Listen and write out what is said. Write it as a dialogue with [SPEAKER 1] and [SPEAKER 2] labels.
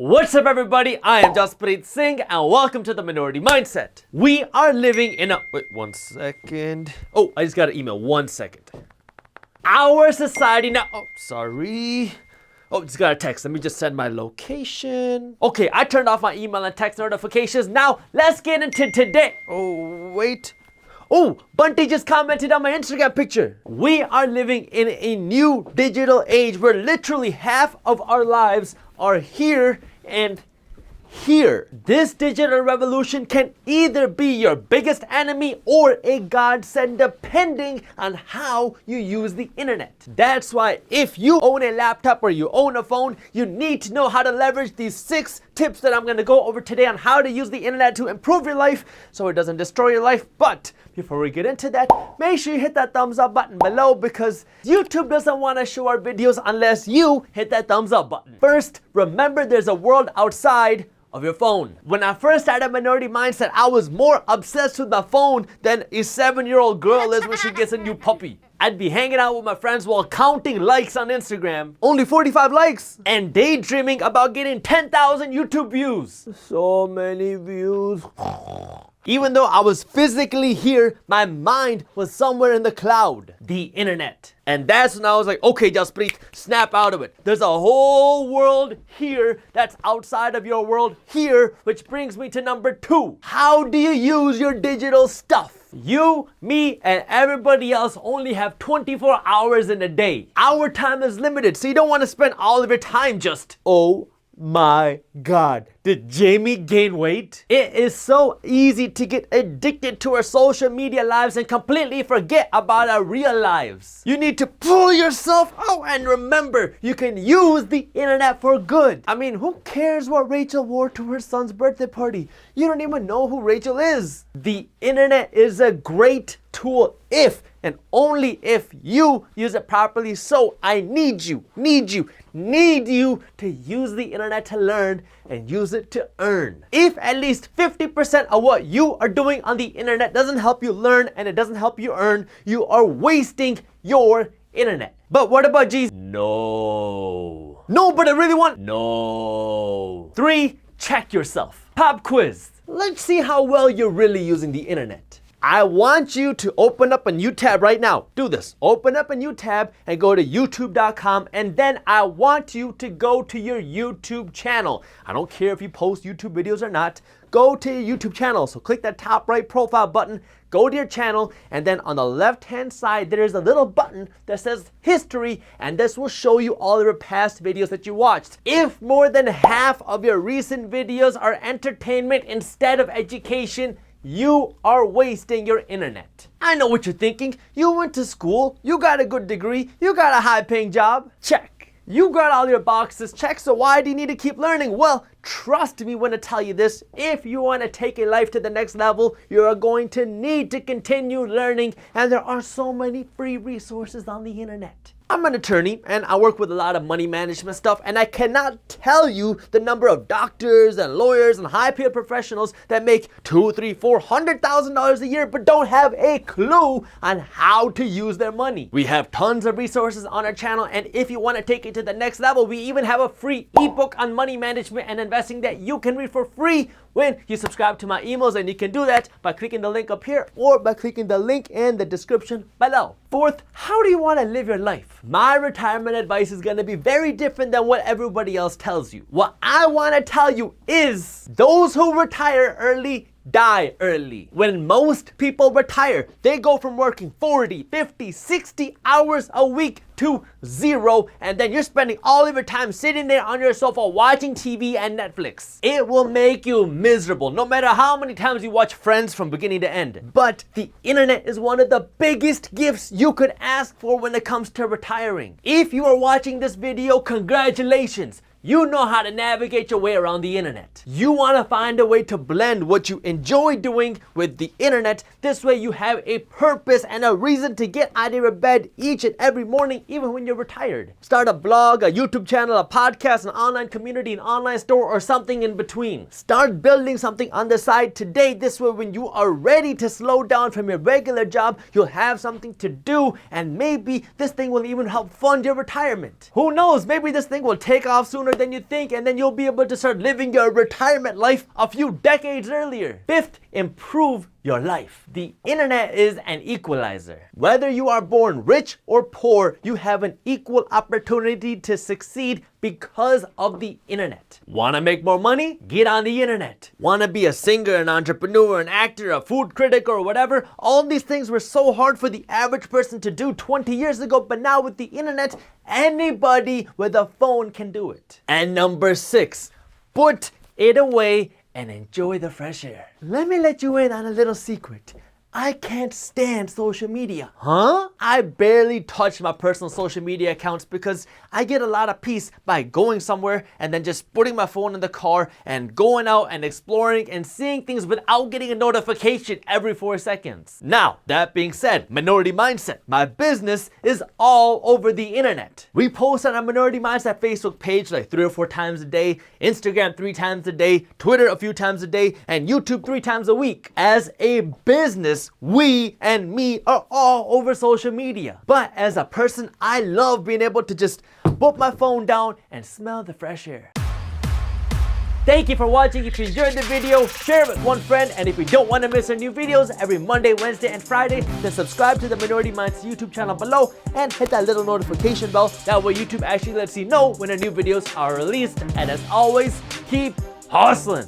[SPEAKER 1] What's up, everybody? I am Jaspreet Singh and welcome to the Minority Mindset. We are living in a... Wait, 1 second. Oh, I just got an email. 1 second. Our society now... Oh, sorry. Oh, just got a text. Let me just send my location. Okay, I turned off my email and text notifications. Now, let's get into today. Oh, wait. Oh, Bunty just commented on my Instagram picture. We are living in a new digital age where literally half of our lives are here and here. This digital revolution can either be your biggest enemy or a godsend depending on how you use the internet. That's why if you own a laptop or you own a phone, you need to know how to leverage these 6 tips that I'm going to go over today on how to use the internet to improve your life so it doesn't destroy your life. But before we get into that, make sure you hit that thumbs up button below because YouTube doesn't want to show our videos unless you hit that thumbs up button. First, remember there's a world outside of your phone. When I first started Minority Mindset, I was more obsessed with my phone than a 7-year-old girl is when she gets a new puppy. I'd be hanging out with my friends while counting likes on Instagram. Only 45 likes. And daydreaming about getting 10,000 YouTube views. So many views. Even though I was physically here, my mind was somewhere in the cloud, the internet. And that's when I was like, okay, Jaspreet, snap out of it. There's a whole world here that's outside of your world here, which brings me to number 2. How do you use your digital stuff? You, me, and everybody else only have 24 hours in a day. Our time is limited, so you don't want to spend all of your time just, oh my God, did Jamie gain weight? It is so easy to get addicted to our social media lives and completely forget about our real lives. You need to pull yourself out and remember you can use the internet for good. I mean, who cares what Rachel wore to her son's birthday party? You don't even know who Rachel is. The internet is a great tool if and only if you use it properly. So I need you to use the internet to learn and use it to earn. If at least 50% of what you are doing on the internet doesn't help you learn and it doesn't help you earn, you are wasting your internet. But what about Jesus? No. No, but I really want... No. 3, check yourself. Pop quiz. Let's see how well you're really using the internet. I want you to open up a new tab right now. Do this. Open up a new tab and go to youtube.com, and then I want you to go to your YouTube channel. I don't care if you post YouTube videos or not. Go to your YouTube channel. So click that top right profile button, go to your channel, and then on the left-hand side, there's a little button that says history, and this will show you all of your past videos that you watched. If more than half of your recent videos are entertainment instead of education, you are wasting your internet. I know what you're thinking. You went to school, you got a good degree, you got a high-paying job. Check. You got all your boxes checked, so why do you need to keep learning? Well, trust me when I tell you this, if you want to take a life to the next level, you are going to need to continue learning, and there are so many free resources on the internet. I'm an attorney and I work with a lot of money management stuff, and I cannot tell you the number of doctors and lawyers and high-paid professionals that make $200,000, $300,000, $400,000 a year but don't have a clue on how to use their money. We have tons of resources on our channel, and if you want to take it to the next level, we even have a free ebook on money management and investing that you can read for free when you subscribe to my emails, and you can do that by clicking the link up here or by clicking the link in the description below. 4th, how do you want to live your life? My retirement advice is going to be very different than what everybody else tells you. What I want to tell you is those who retire early die early. When most people retire, they go from working 40, 50, 60 hours a week to 0, and then you're spending all of your time sitting there on your sofa watching TV and Netflix. It will make you miserable no matter how many times you watch Friends from beginning to end. But the internet is one of the biggest gifts you could ask for when it comes to retiring. If you are watching this video, congratulations. You know how to navigate your way around the internet. You want to find a way to blend what you enjoy doing with the internet. This way you have a purpose and a reason to get out of your bed each and every morning, even when you're retired. Start a blog, a YouTube channel, a podcast, an online community, an online store, or something in between. Start building something on the side today. This way when you are ready to slow down from your regular job, you'll have something to do, and maybe this thing will even help fund your retirement. Who knows, maybe this thing will take off sooner than you think, and then you'll be able to start living your retirement life a few decades earlier. Fifth, improve your life. The internet is an equalizer. Whether you are born rich or poor, you have an equal opportunity to succeed because of the internet. Wanna make more money? Get on the internet. Wanna be a singer, an entrepreneur, an actor, a food critic, or whatever? All these things were so hard for the average person to do 20 years ago, but now with the internet, anybody with a phone can do it. And number 6, put it away and enjoy the fresh air. Let me let you in on a little secret. I can't stand social media. Huh? I barely touch my personal social media accounts because I get a lot of peace by going somewhere and then just putting my phone in the car and going out and exploring and seeing things without getting a notification every 4 seconds. Now, that being said, Minority Mindset, my business is all over the internet. We post on our Minority Mindset Facebook page like 3 or 4 times a day, Instagram 3 times a day, Twitter a few times a day, and YouTube 3 times a week. As a business, we and me are all over social media. But as a person, I love being able to just put my phone down and smell the fresh air. Thank you for watching. If you enjoyed the video, share it with one friend. And if you don't want to miss our new videos every Monday, Wednesday, and Friday, then subscribe to the Minority Mindset YouTube channel below and hit that little notification bell. That way YouTube actually lets you know when our new videos are released. And as always, keep hustling.